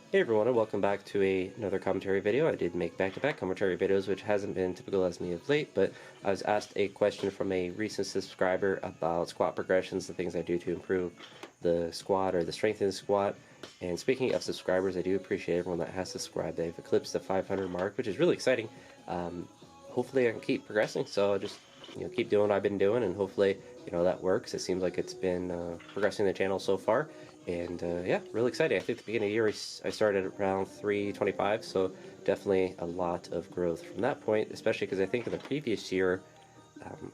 Hey everyone, and welcome back to another commentary video. I did make back-to-back commentary videos, which hasn't been typical as me of late, but I was asked a question from a recent subscriber about squat progressions, the things I do to improve the squat or the strength in the squat. And speaking of subscribers, I do appreciate everyone that has subscribed. They've eclipsed the 500 mark, which is really exciting. Hopefully I can keep progressing, so I'll just keep doing what I've been doing, and hopefully that works. It seems like it's been progressing the channel so far, and yeah, really exciting. I think at the beginning of the year I started at around 325, so definitely a lot of growth from that point, especially because I think in the previous year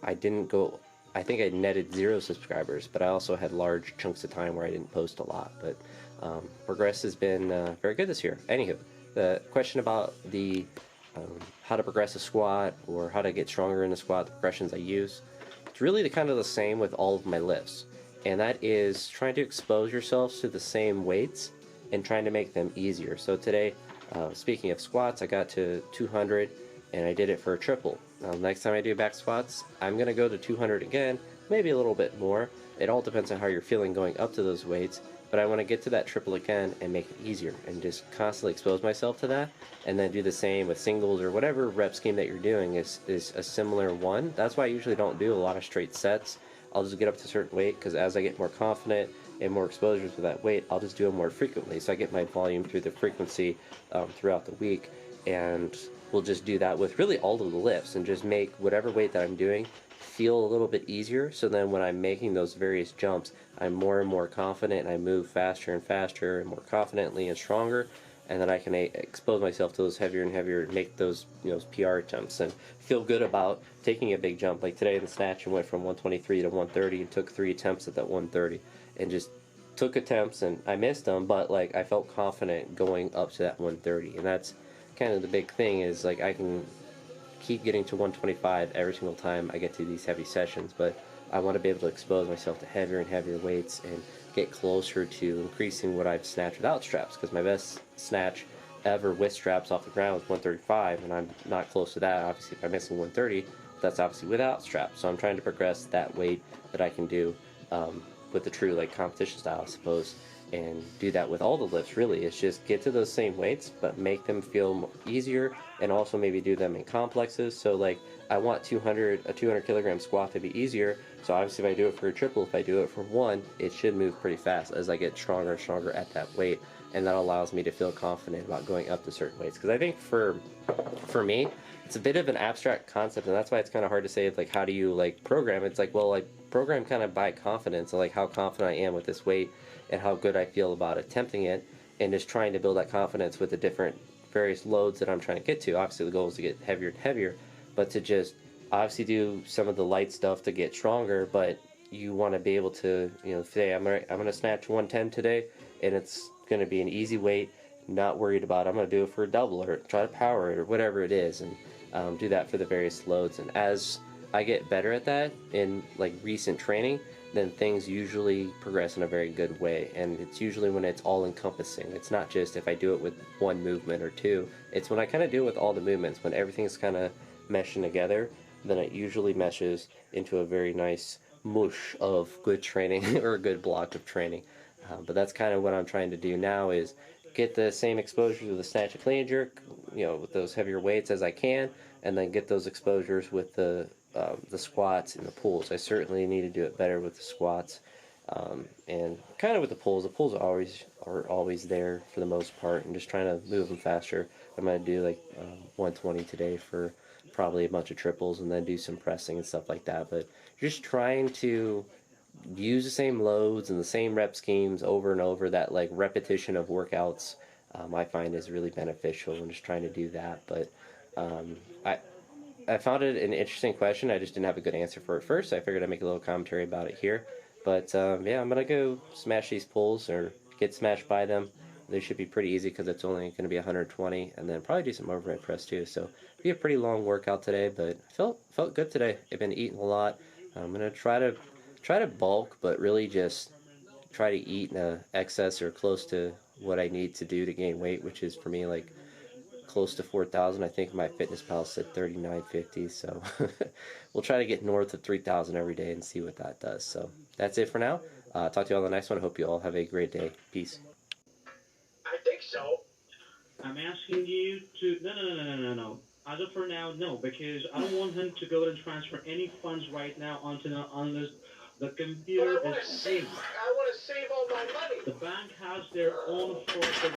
I didn't go. I think I netted 0 subscribers, but I also had large chunks of time where I didn't post a lot. But progress has been very good this year. Anywho, the question about the how to progress a squat or how to get stronger in the squat, the progressions I use, it's really kind of the same with all of my lifts. And that is trying to expose yourselves to the same weights and trying to make them easier. So today, speaking of squats, I got to 200 and I did it for a triple. Next time I do back squats, I'm going to go to 200 again, maybe a little bit more. It all depends on how you're feeling going up to those weights, but I want to get to that triple again and make it easier and just constantly expose myself to that, and then do the same with singles or whatever rep scheme that you're doing is a similar one. That's why I usually don't do a lot of straight sets. I'll just get up to a certain weight, because as I get more confident and more exposures with that weight, I'll just do it more frequently, so I get my volume through the frequency throughout the week. And we'll just do that with really all of the lifts and just make whatever weight that I'm doing feel a little bit easier, so then when I'm making those various jumps, I'm more and more confident and I move faster and faster and more confidently and stronger, and then I can expose myself to those heavier and heavier, make those PR attempts and feel good about taking a big jump. Like today in the snatch, I went from 123 to 130 and took 3 attempts at that 130 and just took attempts, and I missed them, but like I felt confident going up to that 130. And that's kind of the big thing, is like I can keep getting to 125 every single time I get to these heavy sessions, but I want to be able to expose myself to heavier and heavier weights and get closer to increasing what I've snatched without straps, because my best snatch ever with straps off the ground was 135, and I'm not close to that. Obviously, if I'm missing 130, that's obviously without straps. So I'm trying to progress that weight that I can do with the true like competition style, I suppose, and do that with all the lifts. Really, it's just get to those same weights but make them feel easier, and also maybe do them in complexes. So like I want a 200 kilogram squat to be easier, so obviously if I do it for a triple, if I do it for 1, it should move pretty fast as I get stronger and stronger at that weight, and that allows me to feel confident about going up to certain weights. Because I think for me, it's a bit of an abstract concept, and that's why it's kind of hard to say like how do you like program. It's like, well, like program kind of by confidence, so like how confident I am with this weight and how good I feel about attempting it, and just trying to build that confidence with the different various loads that I'm trying to get to. Obviously the goal is to get heavier and heavier, but to just obviously do some of the light stuff to get stronger. But you want to be able to, today I'm going to snatch 110 today, and it's going to be an easy weight, not worried about I'm going to do it for a double or try to power it or whatever it is, and do that for the various loads. And as I get better at that in like recent training, then things usually progress in a very good way. And it's usually when it's all encompassing. It's not just if I do it with one movement or two. It's when I kind of do it with all the movements, when everything's kind of meshing together, then it usually meshes into a very nice mush of good training or a good block of training. But that's kind of what I'm trying to do now, is get the same exposure to the snatch and clean and jerk, with those heavier weights as I can, and then get those exposures with the squats and the pulls. I certainly need to do it better with the squats, and kind of with the pulls. The pulls are always there for the most part, and just trying to move them faster. I'm gonna do like 120 today for probably a bunch of triples, and then do some pressing and stuff like that. But just trying to use the same loads and the same rep schemes over and over. That like repetition of workouts, I find is really beneficial, and just trying to do that. But I found it an interesting question. I just didn't have a good answer for it first. So I figured I'd make a little commentary about it here. But yeah, I'm gonna go smash these pulls or get smashed by them. They should be pretty easy because it's only going to be 120, and then probably do some overhead press too. So it'll be a pretty long workout today, but felt good today. I've been eating a lot. I'm gonna try to bulk, but really just try to eat in a excess or close to what I need to do to gain weight, which is for me like close to 4,000. I think my fitness pal said 3950, so we'll try to get north of 3,000 every day and see what that does. So that's it for now. Talk to you all on the next one. I hope you all have a great day. Peace. So I'm asking you to no. As of for now, no, because I don't want him to go and transfer any funds right now unless the but I computer want is to save safe.